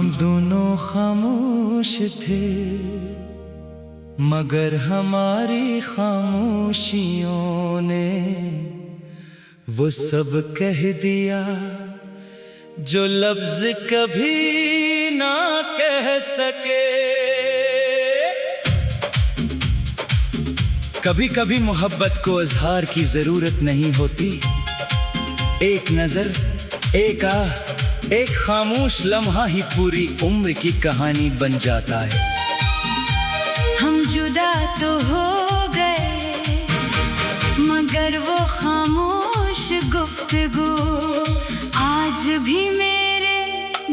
हम दोनों खामोश थे, मगर हमारी खामोशियों ने वो सब कह दिया जो लफ्ज कभी ना कह सके। कभी कभी मोहब्बत को इजहार की जरूरत नहीं होती। एक नजर, एक आह, एक खामोश लम्हा ही पूरी उम्र की कहानी बन जाता है। हम जुदा तो हो गए, मगर वो खामोश गुफ्तगू आज भी मेरे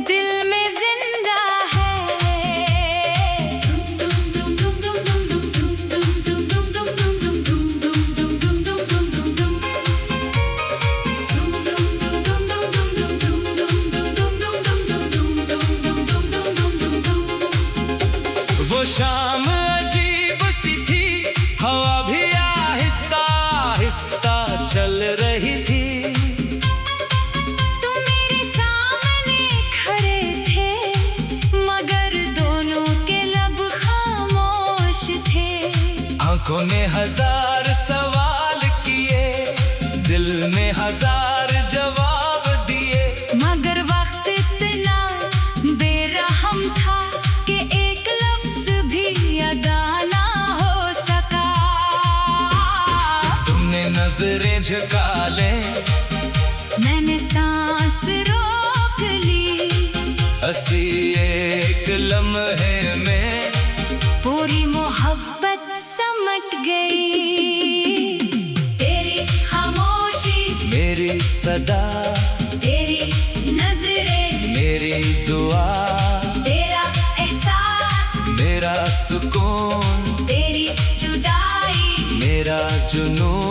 दिल में जिंदा है। वो शाम अजीब सी थी, हवा भी आहिस्ता आहिस्ता चल रही थी। तुम मेरे सामने खड़े थे, मगर दोनों के लब खामोश थे। आंखों ने हजार सवाल किए, दिल में हजार जवाब दिए, मगर वक्त इतना बेरहम था कि एक लफ्ज भी अदा ना हो सका। तुमने नजरें झुका ले, मैंने सांस रोक ली, हंसी एक लम्हे में पूरी मोहब्बत समट गई। तेरी खामोशी मेरी सदा, तेरी नजरें मेरी दुआ, तेरा एहसास मेरा सुकून, तेरी जुदाई मेरा जुनून।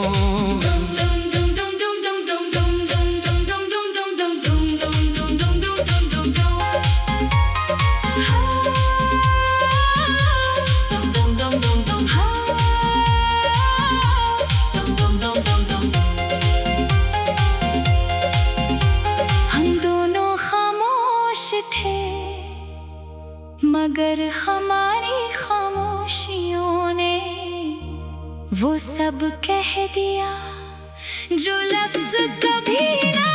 हम दोनों खामोश थे, मगर हमारी खामोशियों ने वो सब कह दिया जो लफ्ज कभी ना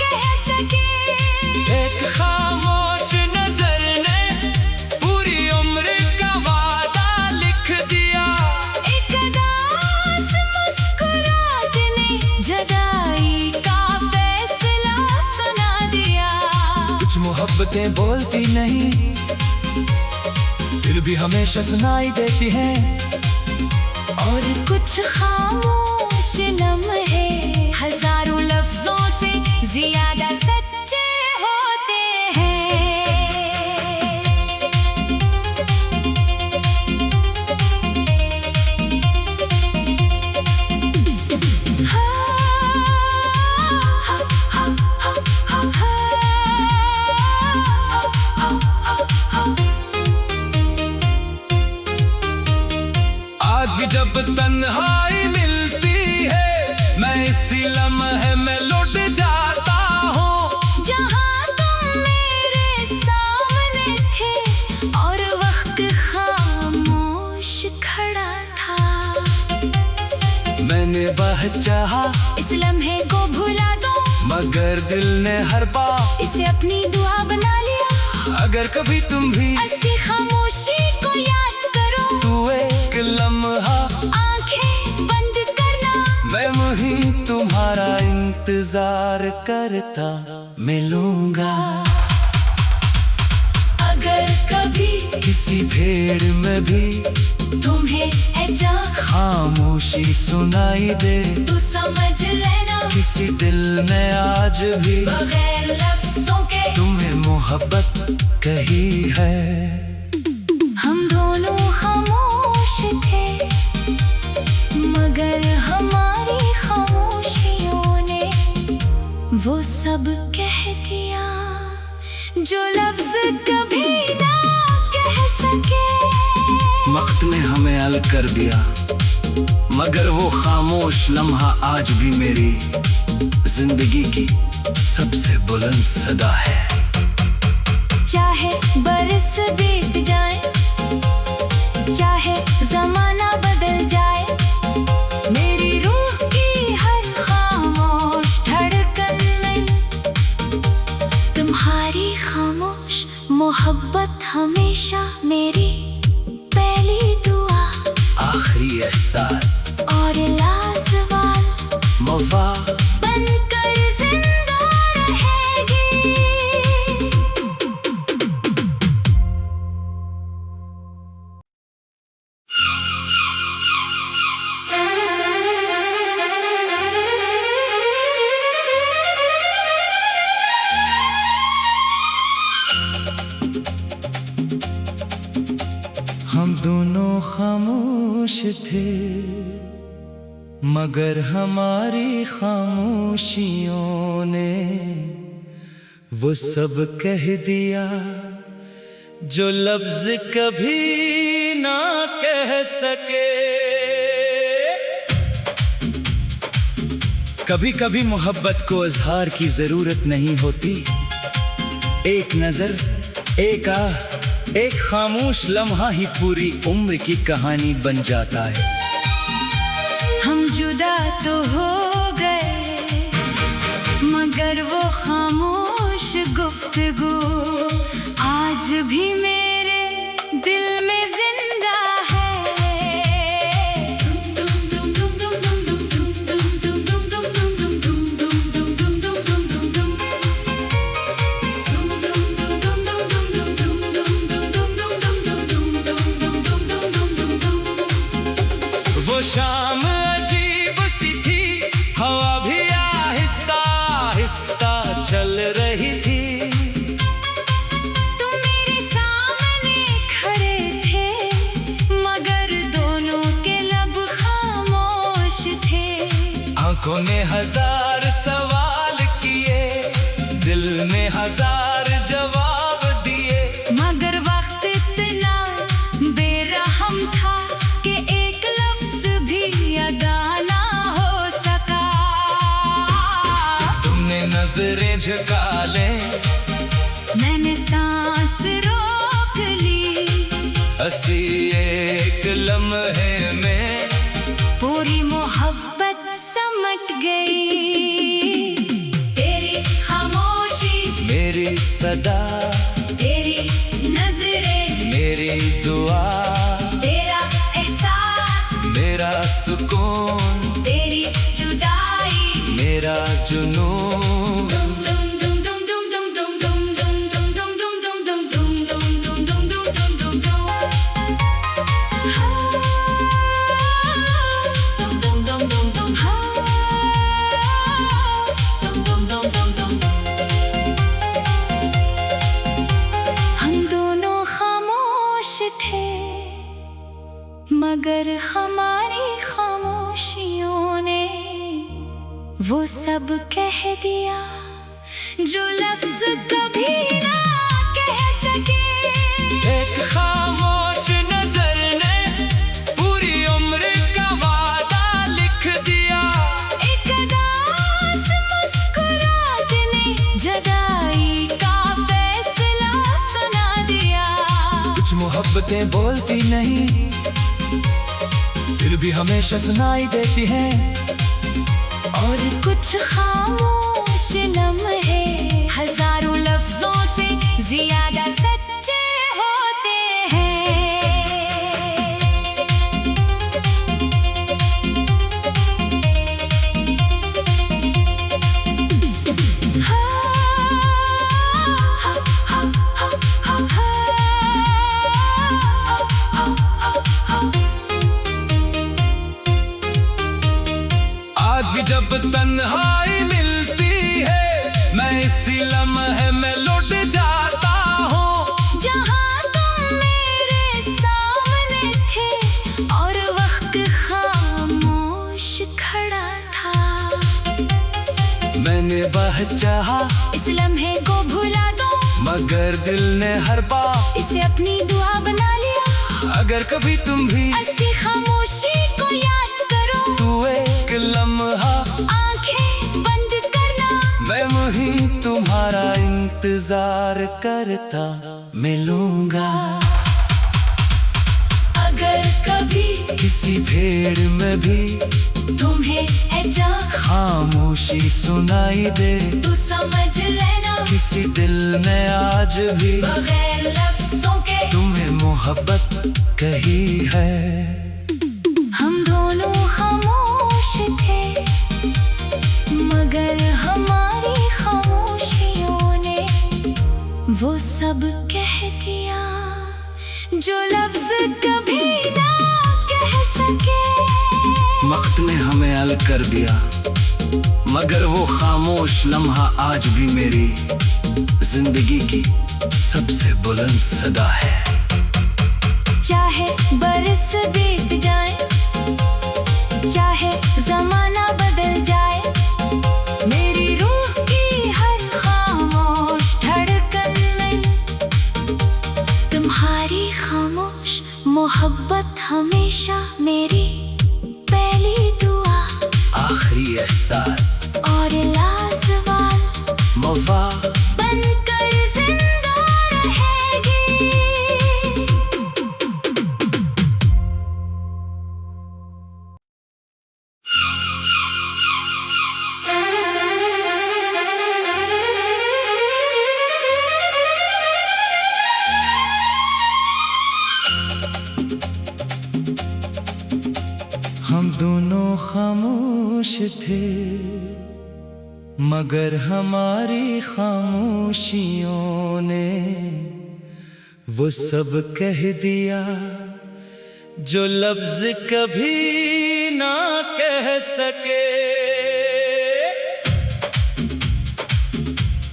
कह सके। एक खामोश नजर ने पूरी उम्र का वादा लिख दिया। एक उदास मुस्कुराहट ने जुदाई का फैसला सुना दिया। कुछ मोहब्बतें बोलती नहीं, फिर भी हमेशा सुनाई देती हैं। और कुछ खामोश लम्हे हजारों लफ्जों से ज्यादा सच्चे होते हैं। आज जब तन्हाई मिलती है, मैं इसी लम्हे में लौट जाता हूँ जहाँ तुम मेरे सामने थे और वक्त खामोश खड़ा था। मैंने वह चाहा इस लम्हे को भुला दो, मगर दिल ने हर बार इसे अपनी दुआ बना लिया। अगर कभी तुम भी ऐसी खामोशी को याद करो, तू एक लम्हा आंखें बंद करना। मैं वहीं तुम्हारा इंतजार करता मिलूंगा। अगर कभी किसी भीड़ में भी तुम्हें ऐजा खामोशी सुनाई दे, तो समझ लेना किसी दिल में आज भी बगैर लफ्जों के तुम्हें मोहब्बत कही है। हम दोनों खामोश थे, मगर हमारी खामोशियों ने वो सब कह दिया जो लफ्ज कभी ना कह सके। वक्त ने हमें अलग कर दिया, मगर वो खामोश लम्हा आज भी मेरी जिंदगी की सबसे बुलंद सदा है। चाहे मोहब्बत हमेशा मेरी पहली दुआ, आखिरी एहसास और लाजवाल मवा बनकर जिंदा रहेगी। हम दोनों खामोश थे, मगर हमारी खामोशियों ने वो सब कह दिया जो लफ्ज कभी ना कह सके। कभी कभी मोहब्बत को इजहार की जरूरत नहीं होती, एक नजर, एक आह, एक खामोश लम्हा ही पूरी उम्र की कहानी बन जाता है। हम जुदा तो हो गए, मगर वो खामोश गुफ्तगू आज भी मेरे दिल में जिंदा है। वो शाम अजीब सी थी, हवा भी आहिस्ता आहिस्ता चल रही थी। तुम मेरे सामने खड़े थे, मगर दोनों के लब खामोश थे। आंखों ने हजार सवाल किए, दिल ने हजार जवाब दिए, मगर वक्त इतना बेरहम था कि एक लफ्ज भी अदा ना हो सका। तुमने नजरें झुका ले, मैंने सांस रोक ली, हंसी एक लम्हे में पूरी मोहब्बत समट गई। तेरी खामोशी मेरी सदा, तेरी नजरें मेरी दुआ, तेरा एहसास मेरा सुकून, तेरी जुदाई मेरा जुनून। हम दोनों खामोश थे, मगर हमारी खामोशियों ने वो सब कह दिया जो लफ्ज कभी ना कह सके। एक खामोश नजर ने पूरी उम्र का वादा लिख दिया, एक उदास मुस्कुराहट ने जुदाई का फैसला सुना दिया। कुछ मोहब्बतें बोलती नहीं, फिर भी हमेशा सुनाई देती हैं। और कुछ खामोश लम्हे हजारों लफ्जों से ज्यादा सच्चे होते हैं। आज भी जब तन्हाई मिलती है, मैं इसी लम्हे में लौट जाता हूँ जहाँ तुम मेरे सामने थे और वक्त खामोश खड़ा था। मैंने वह चाहा इस लम्हे को भुला दो, मगर दिल ने हर बार इसे अपनी दुआ बना लिया। अगर कभी तुम भी ऐसी खामोशी को याद करो, तू एक लम्हा आंखें बंद करना। मैं वही तुम्हारा इंतजार करता मिलूंगा। अगर कभी किसी भीड़ में भी तुम्हें ऐसा खामोशी सुनाई दे, तू समझ लेना किसी दिल में आज भी बगैर लफ्जों के तुम्हें मोहब्बत कही है। हम दोनों खामोश थे मगर हमारी खामोशियों ने वो सब कह दिया जो लफ्ज कभी ना कह सके। वक्त ने हमें अलग कर दिया मगर वो खामोश लम्हा आज भी मेरी जिंदगी की सबसे बुलंद सदा है। चाहे बरस बीत जाए चाहे जमाना बदल जाए मेरी रूह की हर खामोश धड़कन में तुम्हारी खामोश मोहब्बत हमेशा मेरी पहली दुआ आखिरी एहसास और लाजवाल वफा बनकर जिंदा रहेगी। हम दोनों खामोश थे मगर हमारी खामोशियों ने वो सब कह दिया जो लफ्ज कभी ना कह सके।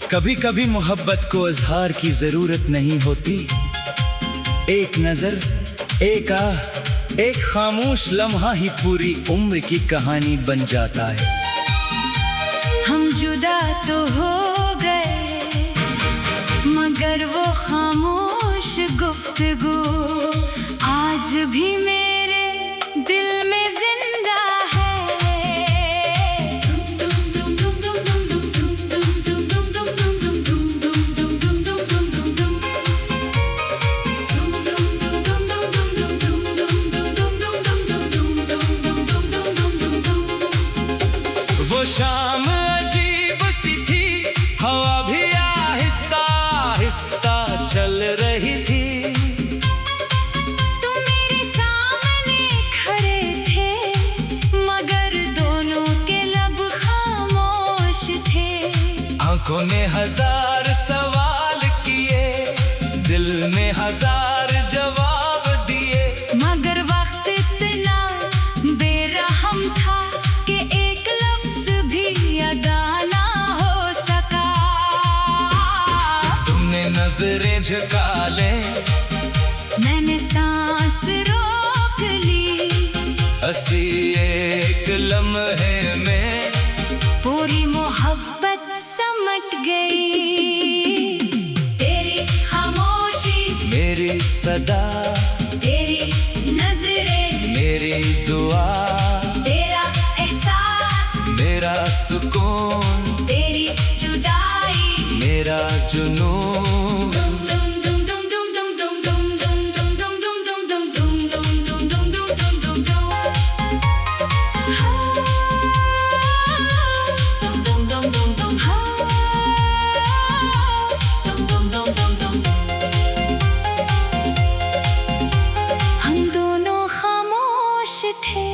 कभी कभी मोहब्बत को इजहार की जरूरत नहीं होती। एक नजर, एक आह, एक खामोश लम्हा ही पूरी उम्र की कहानी बन जाता है। हम जुदा तो हो गए मगर वो खामोश गुफ्तगू आज भी मेरे दिल में जिंदा है। वो शाम अजीब सी थी, हवा भी आहिस्ता आहिस्ता चल रही थी। तुम मेरे सामने खड़े थे मगर दोनों के लब खामोश थे। आंखों ने हजार सवाल किए, दिल में हजार जवाब दिए, मगर वक्त इतना बेरहम था कि एक लफ्ज भी अदा ना हो सका। तुमने नजरें झुका ले, मैंने सांस रोक ली, हंसी एक लम्हे में पूरी मोहब्बत समट गई। तेरी खामोशी मेरी सदा, तेरी नजरें मेरी दुआ, तेरा एहसास मेरा सुकून, तेरी जुदाई मेरा जुनून। हम दोनों खामोश थे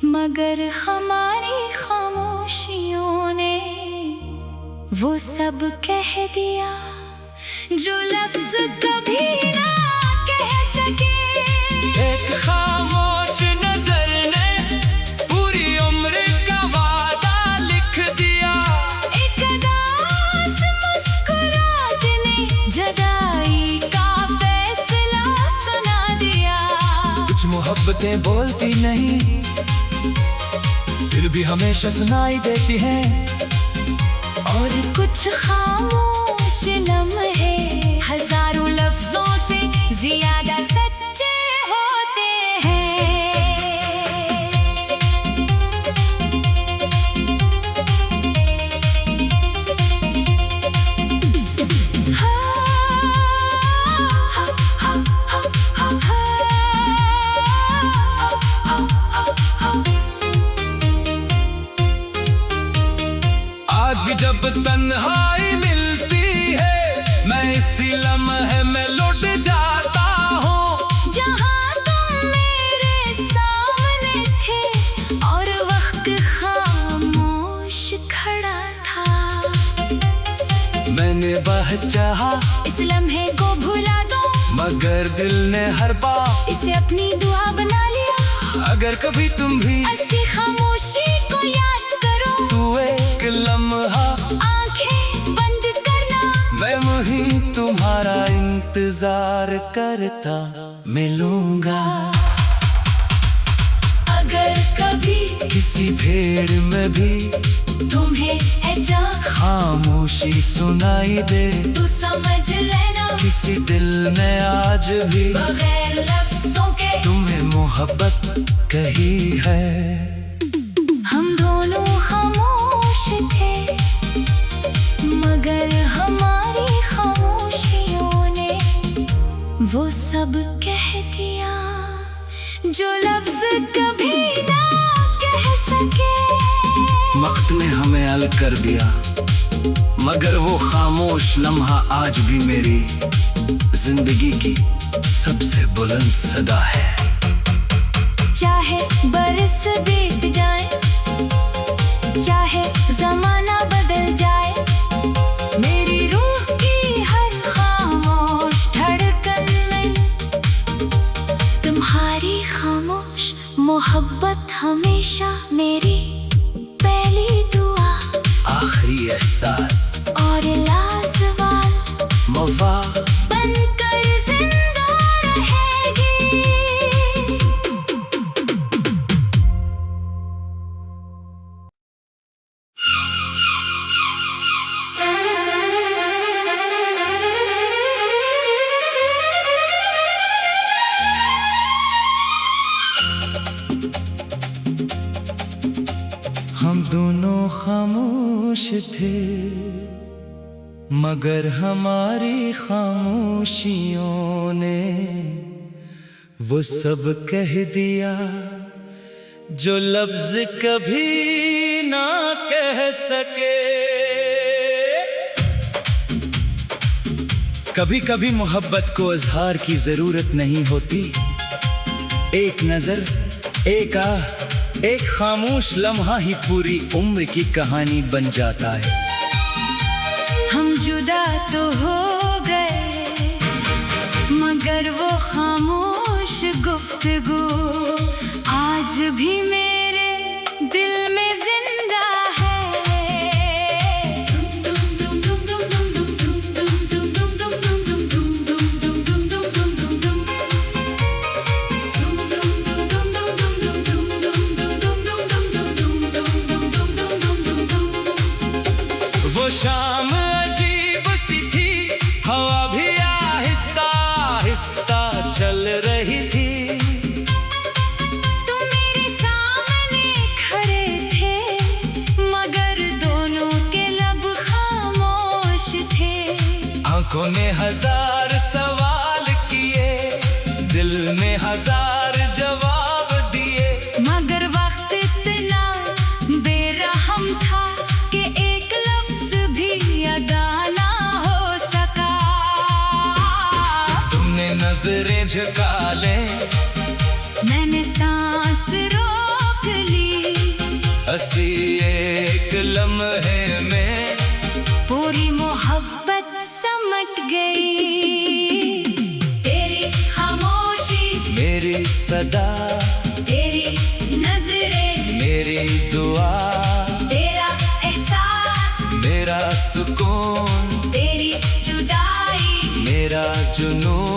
मगर हमारी खामोशियों ने वो सब कह दिया जो लफ्ज कभी ना कह सके। एक खामोश नजर ने पूरी उम्र का वादा लिख दिया। एक उदास मुस्कुराहट ने जुदाई का फैसला सुना दिया। कुछ मोहब्बतें बोलती नहीं फिर भी हमेशा सुनाई देती हैं। और कुछ खामोश लम्हे हजारों लफ्जों से ज्यादा सच्चे होते हैं। आज भी जब तन्हाई लम्हे में लौट जाता हूँ। जहाँ तुम मेरे सामने थे और वक्त खामोश खड़ा था। मैंने बहुत चाहा इस लम्हे को भुला दो, मगर दिल ने हर बार इसे अपनी दुआ बना लिया। अगर कभी तुम भी ऐसी खामोशी को याद करो, तू एक लम्हा आंखें बंद करना। मैं वहीं तुम्हारा इंतजार करता मिलूंगा। अगर कभी किसी भीड़ में भी तुम्हें ऐजा खामोशी सुनाई दे, तू समझ लेना किसी दिल ने आज भी बगैर लफ्जों के तुम्हें मोहब्बत कही है। हम दोनों खामोश थे, मगर हमारी खामोशियों ने वो सब कह दिया जो लफ्ज कभी ना कह सके। वक्त ने हमें अलग कर दिया, मगर वो खामोश लम्हा आज भी मेरी जिंदगी की सबसे बुलंद सदा है। चाहे बरस बीत जाए, चाहे जमाना बदल जाए, मेरी रूह की हर खामोश धड़कन में तुम्हारी खामोश मोहब्बत हमेशा मेरी पहली दुआ आखिरी एहसास और लाजवाल मवा बनकर जिंदा रहेगी। हम दोनों खामोश थे, मगर हमारी खामोशियों ने वो सब कह दिया जो लफ्ज कभी ना कह सके। कभी कभी मोहब्बत को इजहार की जरूरत नहीं होती। एक नजर, एक आह, एक खामोश लम्हा ही पूरी उम्र की कहानी बन जाता है। हम जुदा तो हो गए, मगर वो खामोश गुफ्तगू आज भी मेरे दिल में जिंदा है। वो शाम अजीब सी थी, हवा भी आहिस्ता आहिस्ता चल रही थी। तुम मेरे सामने खड़े थे, मगर दोनों के लब खामोश थे। आंखों ने हजार सवाल किए, दिल में हजार जवाब दिए, मगर वक्त इतना बेरहम था कि एक लफ्ज भी अदा ना हो सका। तुमने नजरें झुका ले, मैंने सांस रोक ली, हंसी एक लम्हे में पूरी मोहब्बत समट गई। तेरी खामोशी मेरी सदा, तेरी नजरें मेरी दुआ, तेरा एहसास मेरा सुकून, तेरी जुदाई मेरा जुनून।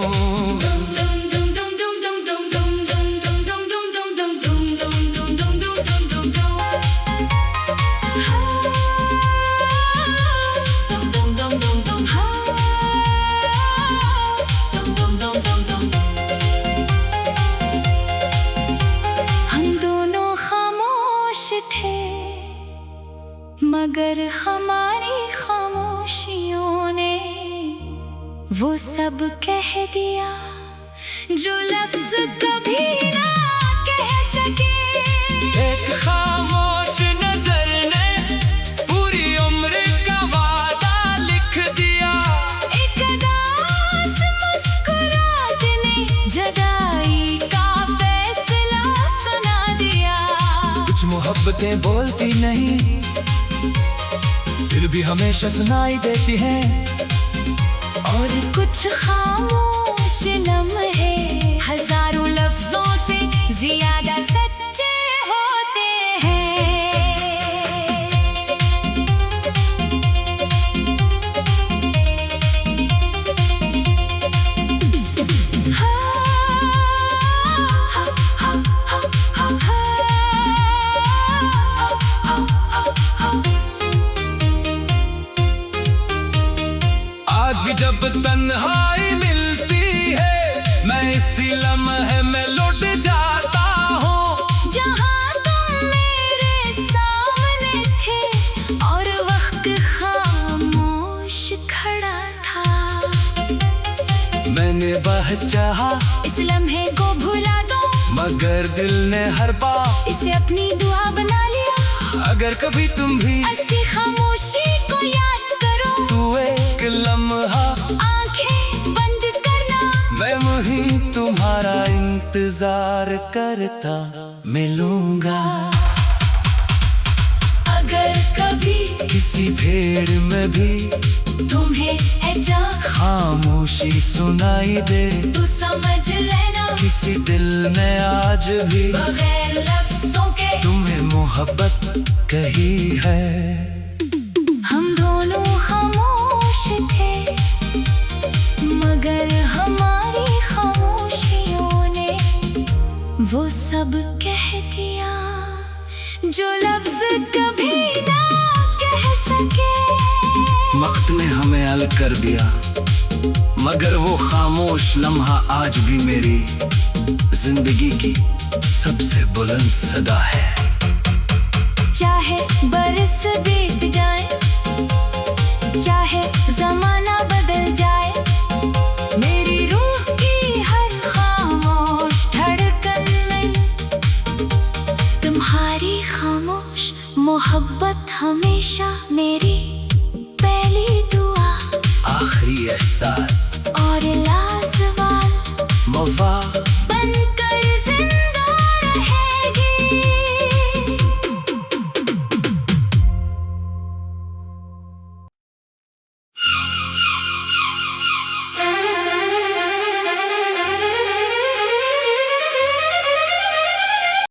हम दोनों खामोश थे, मगर हमारी खामोशियों ने वो सब कह दिया जो लफ्ज कभी ना कह सके। एक खामोश नजर ने पूरी उम्र का वादा लिख दिया। एक अदा मोहब्बतें बोलती नहीं, फिर भी हमेशा सुनाई देती हैं। और कुछ खामोश लम्हे हजारों लफ्जों से ज्यादा सच्चे होते हैं। आज भी जब तन्हाई मिलती है, मैं इसी लम्हे में लौट जाता हूँ। जहाँ तुम मेरे सामने थे और वक्त खामोश खड़ा था, मैंने बहुत चाहा इस लम्हे को भुला दो, मगर दिल ने हर बार इसे अपनी दुआ बना लिया। अगर कभी तुम भी ऐसी खामोशी को याद करो, तू एक लम्हा आंखें बंद करना, मैं वहीं तुम्हारा इंतजार करता मिलूंगा। अगर कभी किसी भीड़ में भी तुम्हें ऐजा खामोशी सुनाई दे, तू समझ लेना किसी दिल में आज भी बगैर लफ्जों के तुम्हें मोहब्बत कही है। हम दोनों खामोश थे, मगर हमारी खामोशियों ने वो सब कह दिया जो लफ्ज कभी ना कह सके। वक्त ने हमें अलग कर दिया, मगर वो खामोश लम्हा आज भी मेरी जिंदगी की सबसे बुलंद सदा है। चाहे बरस बीत जाए, चाहे जमाना बदल जाए, मेरी रूह की हर खामोश धड़कन में तुम्हारी खामोश मोहब्बत हमेशा मेरी पहली दुआ, आखिरी एहसास और लाजवाब वफा